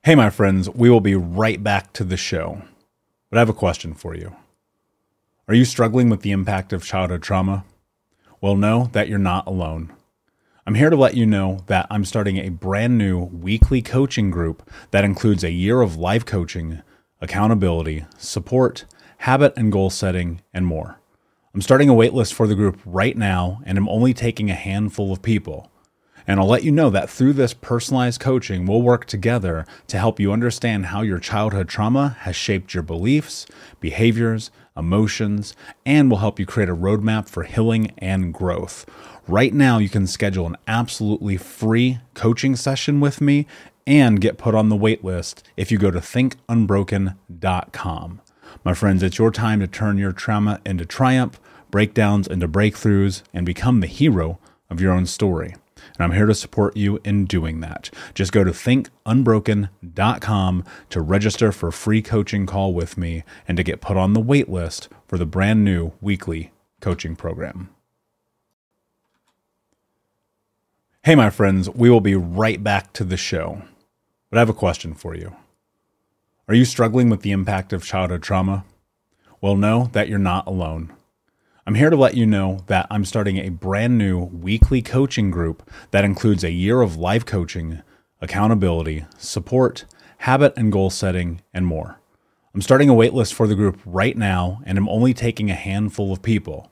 Hey, my friends, we will be right back to the show. But I have a question for you. Are you struggling with the impact of childhood trauma? Well, know that you're not alone. I'm here to let you know that I'm starting a brand new weekly coaching group that includes a year of live coaching, accountability, support, habit and goal setting, and more. I'm starting a waitlist for the group right now, and I'm only taking a handful of people. And I'll let you know that through this personalized coaching, we'll work together to help you understand how your childhood trauma has shaped your beliefs, behaviors, emotions, and will help you create a roadmap for healing and growth. Right now, you can schedule an absolutely free coaching session with me and get put on the wait list if you go to thinkunbroken.com. My friends, it's your time to turn your trauma into triumph, breakdowns into breakthroughs, and become the hero of your own story. And I'm here to support you in doing that. Just go to thinkunbroken.com to register for a free coaching call with me and to get put on the wait list for the brand new weekly coaching program. Hey, my friends, we will be right back to the show. But I have a question for you. Are you struggling with the impact of childhood trauma? Well, know that you're not alone. I'm here to let you know that I'm starting a brand new weekly coaching group that includes a year of live coaching, accountability, support, habit and goal setting, and more. I'm starting a waitlist for the group right now, and I'm only taking a handful of people.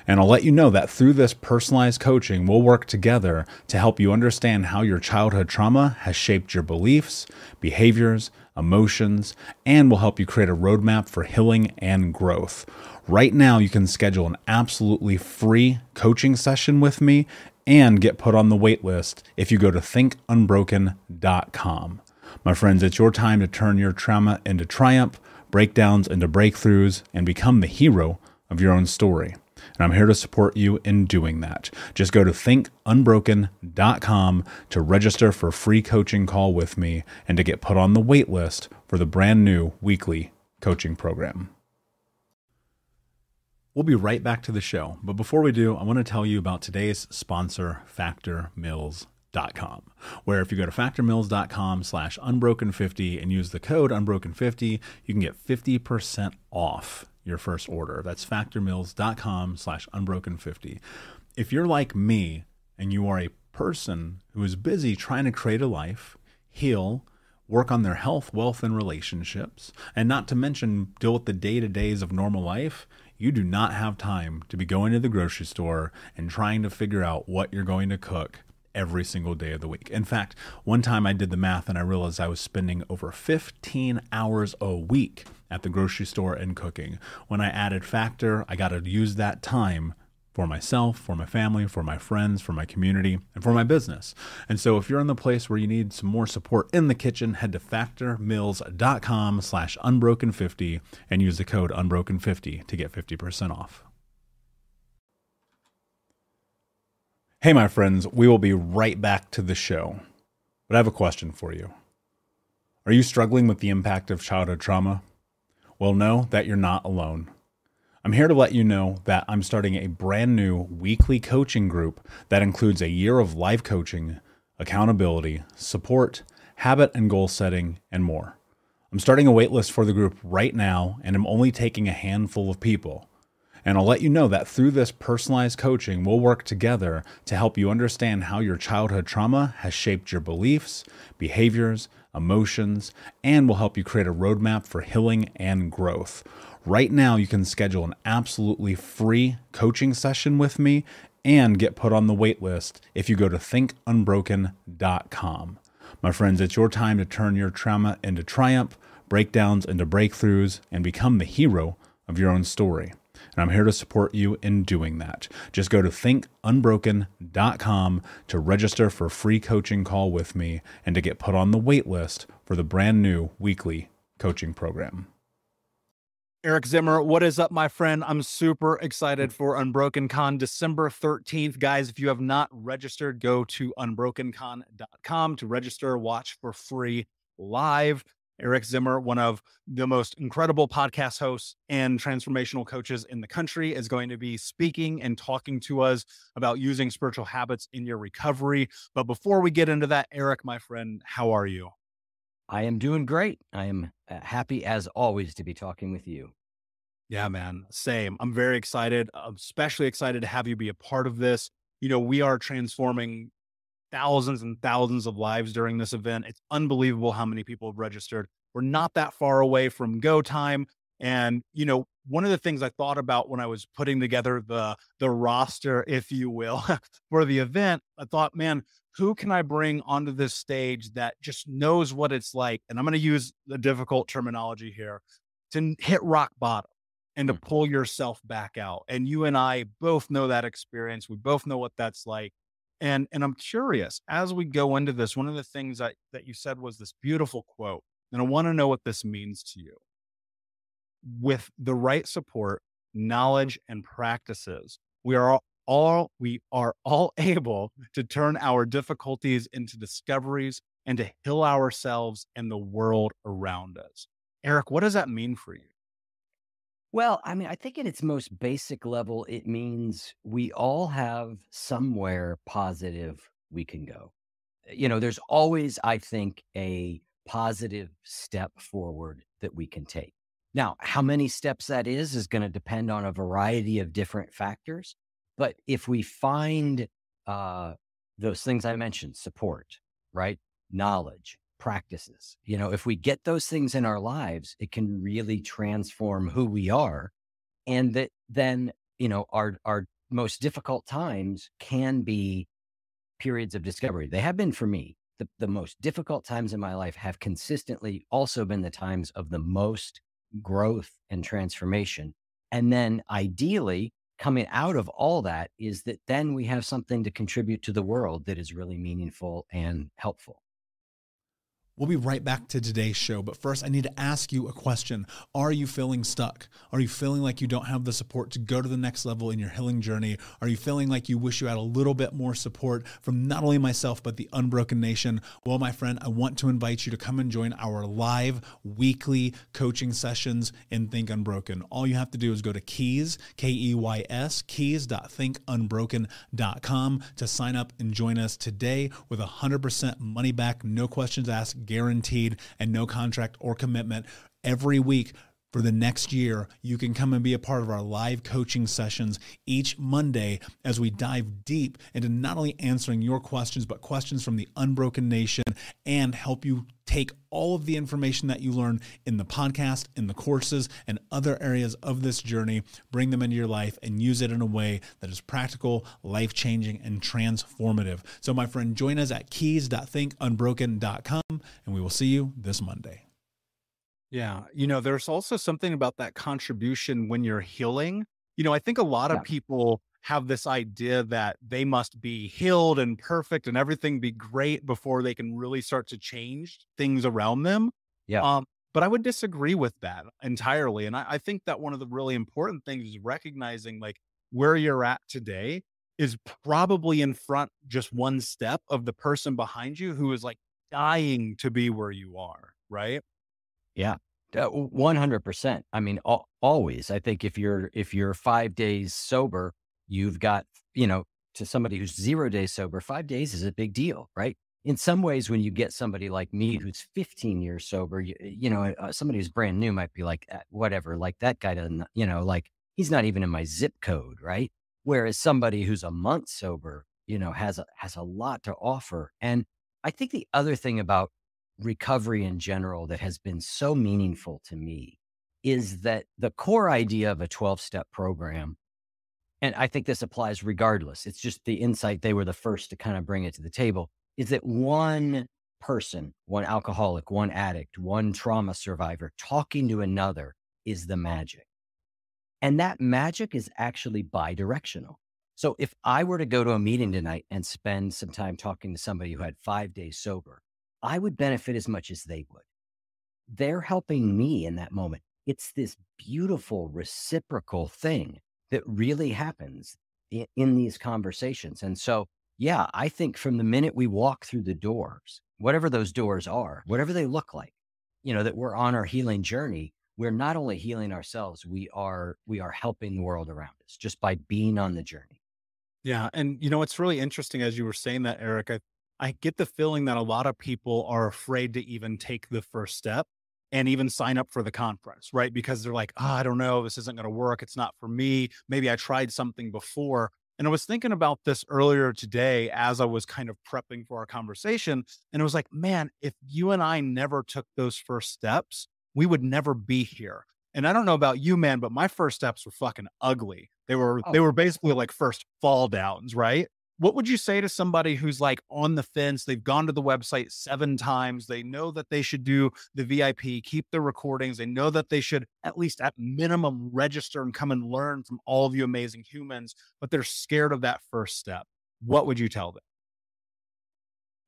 And I'll let you know that through this personalized coaching, we'll work together to help you understand how your childhood trauma has shaped your beliefs, behaviors, emotions, and will help you create a roadmap for healing and growth. Right now, you can schedule an absolutely free coaching session with me and get put on the wait list if you go to thinkunbroken.com. My friends, it's your time to turn your trauma into triumph, breakdowns into breakthroughs, and become the hero of your own story. And I'm here to support you in doing that. Just go to thinkunbroken.com to register for a free coaching call with me and to get put on the wait list for the brand new weekly coaching program. We'll be right back to the show. But before we do, I want to tell you about today's sponsor, factormeals.com, where if you go to factormeals.com/unbroken50 and use the code unbroken50, you can get 50% off your first order. That's factormeals.com/unbroken50. If you're like me and you are a person who is busy trying to create a life, heal, work on their health, wealth, and relationships, and not to mention deal with the day-to-days of normal life, you do not have time to be going to the grocery store and trying to figure out what you're going to cook every single day of the week. In fact, one time I did the math and I realized I was spending over 15 hours a week at the grocery store and cooking. When I added Factor, I got to use that time for myself, for my family, for my friends, for my community, and for my business. And so if you're in the place where you need some more support in the kitchen, head to factormeals.com/unbroken50 and use the code unbroken50 to get 50% off. Hey, my friends, we will be right back to the show. But I have a question for you. Are you struggling with the impact of childhood trauma? Well, know that you're not alone. I'm here to let you know that I'm starting a brand new weekly coaching group that includes a year of live coaching, accountability, support, habit and goal setting, and more. I'm starting a waitlist for the group right now, and I'm only taking a handful of people. And I'll let you know that through this personalized coaching, we'll work together to help you understand how your childhood trauma has shaped your beliefs, behaviors, emotions, and will help you create a roadmap for healing and growth. Right now, you can schedule an absolutely free coaching session with me and get put on the wait list if you go to thinkunbroken.com. My friends, it's your time to turn your trauma into triumph, breakdowns into breakthroughs, and become the hero of your own story. And I'm here to support you in doing that. Just go to thinkunbroken.com to register for a free coaching call with me and to get put on the wait list for the brand new weekly coaching program. Eric Zimmer, what is up, my friend? I'm super excited for Unbroken Con December 13th. Guys, if you have not registered, go to unbrokencon.com to register, watch for free live. Eric Zimmer, one of the most incredible podcast hosts and transformational coaches in the country, is going to be speaking and talking to us about using spiritual habits in your recovery. But before we get into that, Eric, my friend, how are you? I am doing great. I am happy as always to be talking with you. Yeah, man. Same. I'm very excited. I'm especially excited to have you be a part of this. We are transforming thousands and thousands of lives during this event. It's unbelievable how many people have registered. We're not that far away from go time. And, one of the things I thought about when I was putting together the roster, if you will, for the event, I thought, man, who can I bring onto this stage that just knows what it's like? And I'm going to use the difficult terminology here to hit rock bottom and to Mm. pull yourself back out. And you and I both know that experience. We both know what that's like. And I'm curious, as we go into this, one of the things that you said was this beautiful quote, and I want to know what this means to you. With the right support, knowledge, and practices, we are all able to turn our difficulties into discoveries and to heal ourselves and the world around us. Eric, what does that mean for you? Well, I mean, I think at its most basic level, it means we all have somewhere positive we can go. There's always, I think, a positive step forward that we can take. Now, how many steps that is going to depend on a variety of different factors. But if we find uh, those things I mentioned, support, right? Knowledge, practices, if we get those things in our lives, it can really transform who we are. And that then, our most difficult times can be periods of discovery. They have been for me. The most difficult times in my life have consistently also been the times of the most growth and transformation. And then ideally, coming out of all that is that then we have something to contribute to the world that is really meaningful and helpful. We'll be right back to today's show, but first I need to ask you a question. Are you feeling stuck? Are you feeling like you don't have the support to go to the next level in your healing journey? Are you feeling like you wish you had a little bit more support from not only myself, but the Unbroken Nation? Well, my friend, I want to invite you to come and join our live weekly coaching sessions in Think Unbroken. All you have to do is go to Keys, Keys, keys.thinkunbroken.com to sign up and join us today with 100% money back, no questions asked, guaranteed, and no contract or commitment. Every week for the next year, you can come and be a part of our live coaching sessions each Monday as we dive deep into not only answering your questions, but questions from the Unbroken Nation, and help you take all of the information that you learn in the podcast, in the courses, and other areas of this journey, bring them into your life and use it in a way that is practical, life-changing, and transformative. So my friend, join us at keys.thinkunbroken.com, and we will see you this Monday. Yeah. There's also something about that contribution when you're healing. I think a lot of Yeah. people have this idea that they must be healed and perfect and everything be great before they can really start to change things around them. Yeah. But I would disagree with that entirely. And I think that one of the really important things is recognizing like where you're at today is probably in front just one step of the person behind you who is like dying to be where you are. Right. Yeah. 100%. I mean, always. I think if you're 5 days sober, you've got, to somebody who's 0 days sober, 5 days is a big deal, right? In some ways, when you get somebody like me who's 15 years sober, somebody who's brand new might be like, whatever, like that guy doesn't, like he's not even in my zip code, right? Whereas somebody who's a month sober, has a lot to offer. And I think the other thing about recovery in general that has been so meaningful to me is that the core idea of a 12-step program, and I think this applies regardless, it's just the insight they were the first to kind of bring it to the table, is that one person, one alcoholic, one addict, one trauma survivor talking to another is the magic. And that magic is actually bi-directional. So if I were to go to a meeting tonight and spend some time talking to somebody who had 5 days sober, I would benefit as much as they would. They're helping me in that moment. It's this beautiful reciprocal thing that really happens in these conversations. And so, yeah, I think from the minute we walk through the doors, whatever those doors are, whatever they look like, that we're on our healing journey, we're not only healing ourselves, we are helping the world around us just by being on the journey. Yeah. And it's really interesting as you were saying that, Eric. I get the feeling that a lot of people are afraid to even take the first step and even sign up for the conference, right? Because they're like, I don't know, this isn't going to work. It's not for me. Maybe I tried something before. And I was thinking about this earlier today as I was kind of prepping for our conversation. And it was like, man, if you and I never took those first steps, we would never be here. And I don't know about you, man, but my first steps were fucking ugly. They Oh, were basically like first fall downs, right? What would you say to somebody who's like on the fence? They've gone to the website 7 times. They know that they should do the VIP, keep the recordings. They know that they should at least at minimum register and come and learn from all of you amazing humans, but they're scared of that first step. What would you tell them?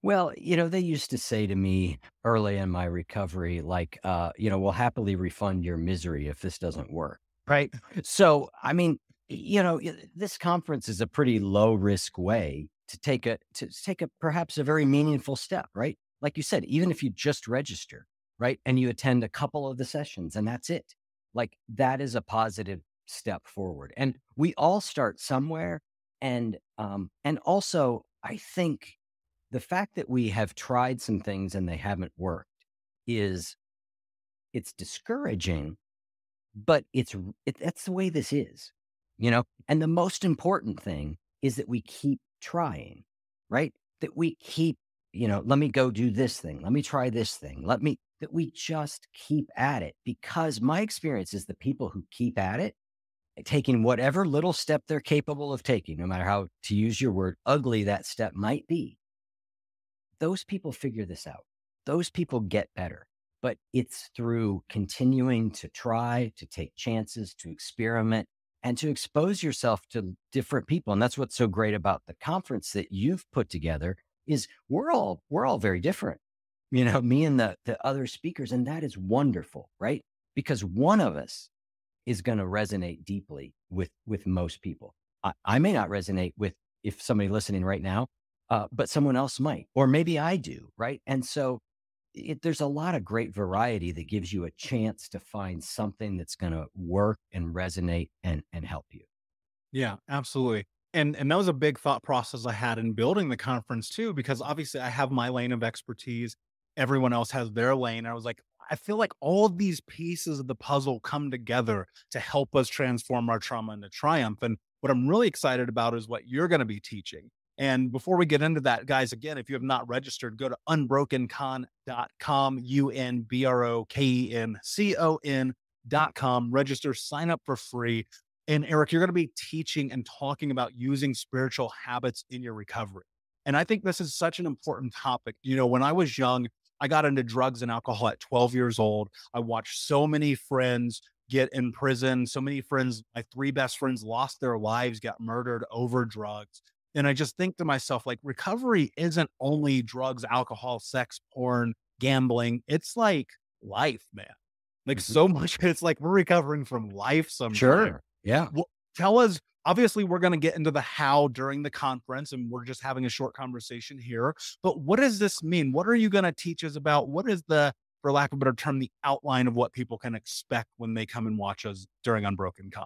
well, they used to say to me early in my recovery, like, we'll happily refund your misery if this doesn't work. Right. So, I mean, this conference is a pretty low risk way to take a perhaps a very meaningful step, right? Like you said, even if you just register, right, and you attend a couple of the sessions and that's it, like that is a positive step forward. And we all start somewhere. And also, I think the fact that we have tried some things and they haven't worked is it's discouraging, but that's the way this is. And the most important thing is that we keep trying, right? That we keep, let me go do this thing. Let me try this thing. That we just keep at it, because my experience is the people who keep at it, taking whatever little step they're capable of taking, no matter how, to use your word, ugly that step might be, those people figure this out. Those people get better. But it's through continuing to try, to take chances, to experiment, and to expose yourself to different people. And that's what's so great about the conference that you've put together is we're all very different. Me and the other speakers, and that is wonderful, right? Because one of us is going to resonate deeply with most people. I may not resonate with if somebody listening right now, but someone else might, or maybe I do, right? And so there's a lot of great variety that gives you a chance to find something that's going to work and resonate and help you. Yeah, absolutely. And that was a big thought process I had in building the conference too, because obviously I have my lane of expertise. Everyone else has their lane. I was like, I feel like all of these pieces of the puzzle come together to help us transform our trauma into triumph. And what I'm really excited about is what you're going to be teaching. And before we get into that, guys, again, if you have not registered, go to unbrokencon.com, unbrokencon.com, register, sign up for free. And Eric, you're going to be teaching and talking about using spiritual habits in your recovery. And I think this is such an important topic. When I was young, I got into drugs and alcohol at 12 years old. I watched so many friends get in prison. So many friends, my 3 best friends lost their lives, got murdered over drugs. And I just think to myself, like, recovery isn't only drugs, alcohol, sex, porn, gambling. It's like life, man. Like Mhm. so much. It's like we're recovering from life sometimes. Sure. Yeah. Well, tell us, obviously, we're going to get into the how during the conference, and we're just having a short conversation here. But what does this mean? What are you going to teach us about? What is for lack of a better term, the outline of what people can expect when they come and watch us during Unbroken Con?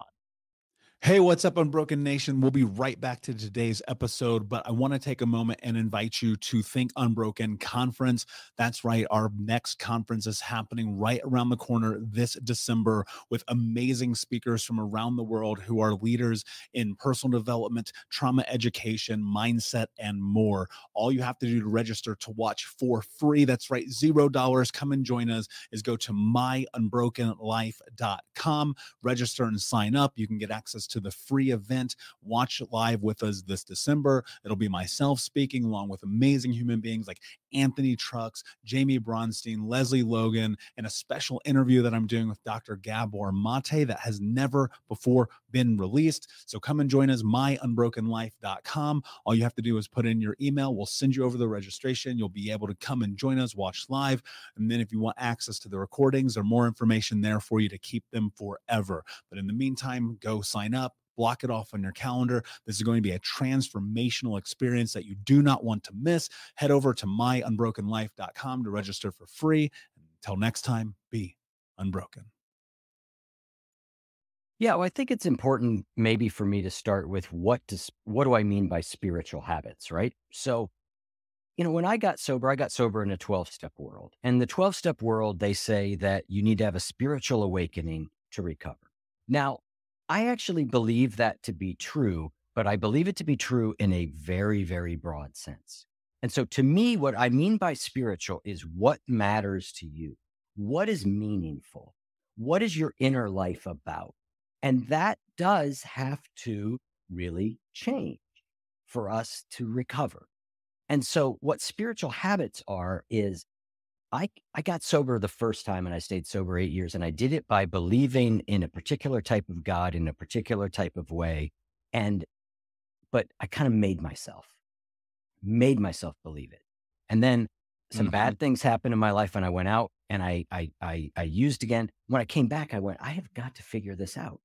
Hey, what's up, Unbroken Nation? We'll be right back to today's episode, but I want to take a moment and invite you to Think Unbroken Conference. That's right. Our next conference is happening right around the corner this December with amazing speakers from around the world who are leaders in personal development, trauma education, mindset, and more. All you have to do to register to watch for free, that's right, $0. Come and join us, is go to myunbrokenlife.com, register and sign up. You can get access to the free event. Watch it live with us this December. It'll be myself speaking along with amazing human beings like Anthony Trucks, Jamie Bronstein, Leslie Logan, and a special interview that I'm doing with Dr. Gabor Mate that has never before been released. So come and join us, myunbrokenlife.com. All you have to do is put in your email. We'll send you over the registration. You'll be able to come and join us, watch live. And then if you want access to the recordings, there's more information there for you to keep them forever. But in the meantime, go sign up. Block it off on your calendar. This is going to be a transformational experience that you do not want to miss. Head over to myunbrokenlife.com to register for free. Until next time, be unbroken. Yeah, well, I think it's important maybe for me to start with what do I mean by spiritual habits, right? So when I got sober in a 12-step world. And the 12-step world, they say that you need to have a spiritual awakening to recover. Now, I actually believe that to be true, but I believe it to be true in a very, very broad sense. And so to me, what I mean by spiritual is what matters to you. What is meaningful? What is your inner life about? And that does have to really change for us to recover. And so what spiritual habits are is I got sober the first time and I stayed sober 8 years, and I did it by believing in a particular type of God in a particular type of way. But I kind of made myself believe it. And then some bad things happened in my life and I went out and I used again. When I came back, I went, I have got to figure this out.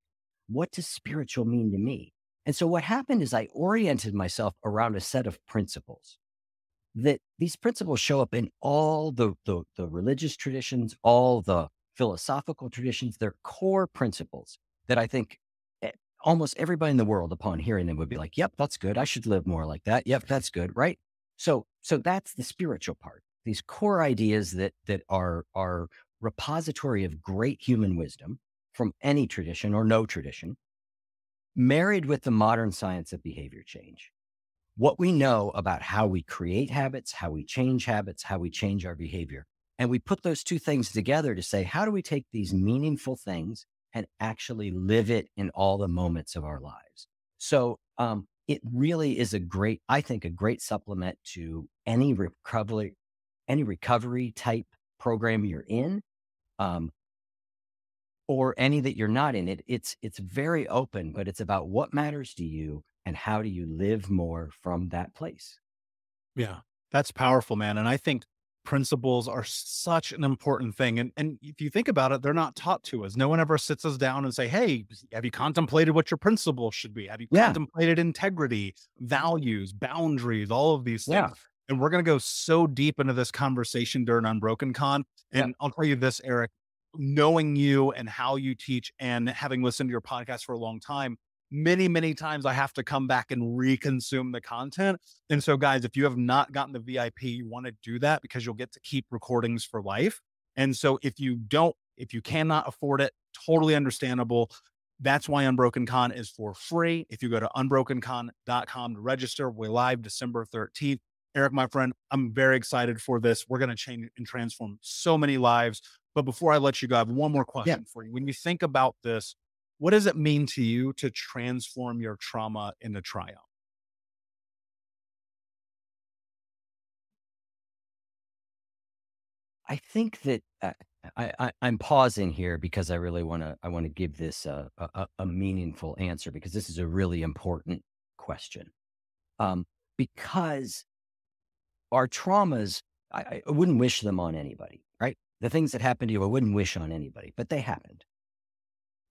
What does spiritual mean to me? And so what happened is I oriented myself around a set of principles. That these principles show up in all the religious traditions, all the philosophical traditions. They're core principles that I think almost everybody in the world, upon hearing them, would be like, yep, that's good. I should live more like that. Yep, that's good. Right. So that's the spiritual part. These core ideas that are repository of great human wisdom from any tradition or no tradition, married with the modern science of behavior change. What we know about how we create habits, how we change habits, how we change our behavior. And we put those two things together to say, how do we take these meaningful things and actually live it in all the moments of our lives? So it really is a great supplement to any recovery type program you're in, or any that you're not in. It's very open, but it's about what matters to you and how do you live more from that place. Yeah, that's powerful, man. And I think principles are such an important thing. And if you think about it, they're not taught to us. No one ever sits us down and say, hey, have you contemplated what your principles should be? Have you contemplated integrity, values, boundaries, all of these things? Yeah. And we're going to go so deep into this conversation during Unbroken Con. And I'll tell you this, Eric, knowing you and how you teach and having listened to your podcast for a long time, many, many times I have to come back and reconsume the content. And so guys, if you have not gotten the VIP, you want to do that because you'll get to keep recordings for life. And so if you cannot afford it, totally understandable. That's why Unbroken Con is for free. If you go to unbrokencon.com to register, we're live December 13th. Eric, my friend, I'm very excited for this. We're going to change and transform so many lives. But before I let you go, I have one more question for you. When you think about this, what does it mean to you to transform your trauma into triumph? I think that I'm pausing here because I really want to give this a meaningful answer, because this is a really important question. Because our traumas, I wouldn't wish them on anybody, right? The things that happened to you, I wouldn't wish on anybody, but they happened,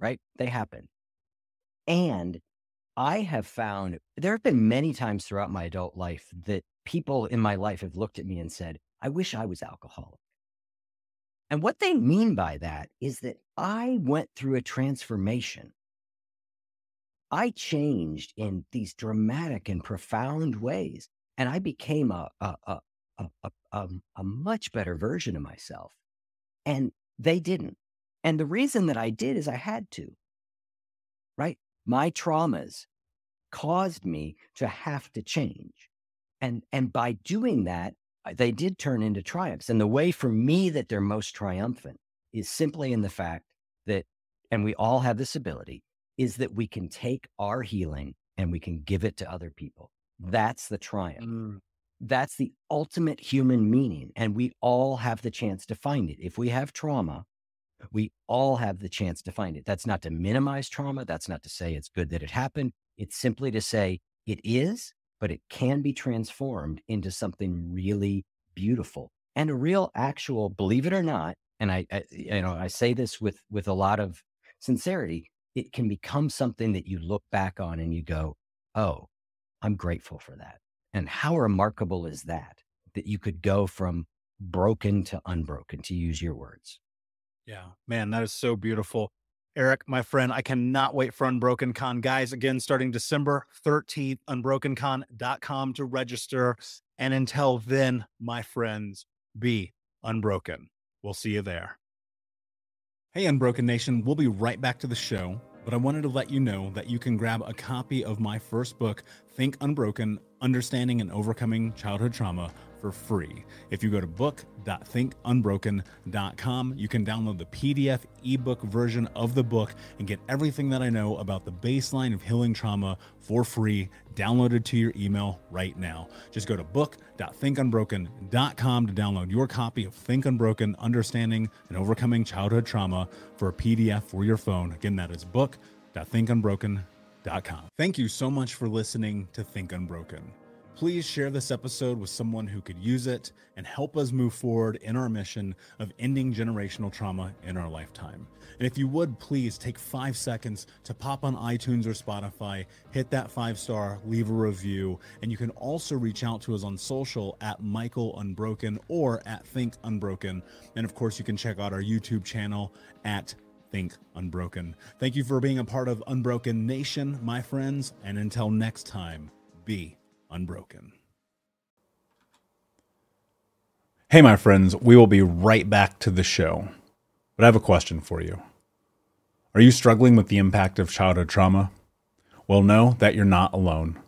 right? They happened. And I have found there have been many times throughout my adult life that people in my life have looked at me and said, I wish I was alcoholic. And what they mean by that is that I went through a transformation. I changed in these dramatic and profound ways, and I became a much better version of myself. And they didn't. And the reason that I did is I had to, right? My traumas caused me to have to change. And by doing that, they did turn into triumphs. And the way for me that they're most triumphant is simply in the fact that, and we all have this ability, is that we can take our healing and we can give it to other people. That's the triumph. That's the ultimate human meaning. And we all have the chance to find it. If we have trauma, we all have the chance to find it. That's not to minimize trauma. That's not to say it's good that it happened. It's simply to say it is, but it can be transformed into something really beautiful and a real actual, believe it or not. And I say this with a lot of sincerity. It can become something that you look back on and you go, oh, I'm grateful for that. And how remarkable is that you could go from broken to unbroken, to use your words. Yeah, man, that is so beautiful. Eric, my friend, I cannot wait for Unbroken Con. Guys, again, starting December 13th, unbrokencon.com to register. And until then, my friends, be unbroken. We'll see you there. Hey, Unbroken Nation, we'll be right back to the show, but I wanted to let you know that you can grab a copy of my first book, Think Unbroken, Understanding and Overcoming Childhood Trauma, for free. If you go to book.thinkunbroken.com, you can download the PDF ebook version of the book and get everything that I know about the baseline of healing trauma for free, downloaded to your email right now. Just go to book.thinkunbroken.com to download your copy of Think Unbroken, Understanding and Overcoming Childhood Trauma for a PDF for your phone. Again, that is book.thinkunbroken.com. Thank you so much for listening to Think Unbroken. Please share this episode with someone who could use it and help us move forward in our mission of ending generational trauma in our lifetime. And if you would, please take 5 seconds to pop on iTunes or Spotify, hit that 5-star, leave a review, and you can also reach out to us on social at Michael Unbroken or at Think Unbroken. And of course, you can check out our YouTube channel at Think Unbroken. Thank you for being a part of Unbroken Nation, my friends, and until next time, be unbroken. Hey, my friends, we will be right back to the show, but I have a question for you. Are you struggling with the impact of childhood trauma? Well, know that you're not alone.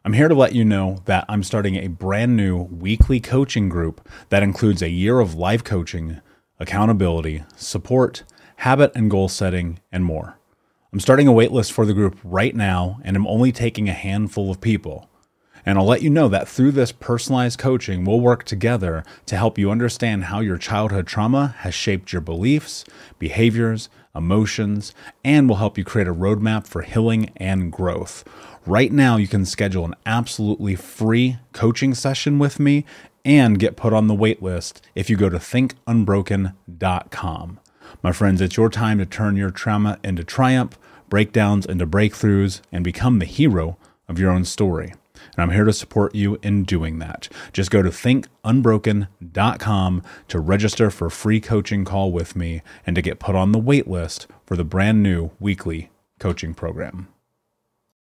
I'm here to let you know that I'm starting a brand new weekly coaching group that includes a year of live coaching, accountability, support, habit and goal setting, and more. I'm starting a waitlist for the group right now, and I'm only taking a handful of people. And I'll let you know that through this personalized coaching, we'll work together to help you understand how your childhood trauma has shaped your beliefs, behaviors, emotions, and will help you create a roadmap for healing and growth. Right now, you can schedule an absolutely free coaching session with me and get put on the wait list if you go to thinkunbroken.com. My friends, it's your time to turn your trauma into triumph, breakdowns into breakthroughs, and become the hero of your own story. And I'm here to support you in doing that. Just go to thinkunbroken.com to register for a free coaching call with me and to get put on the wait list for the brand new weekly coaching program.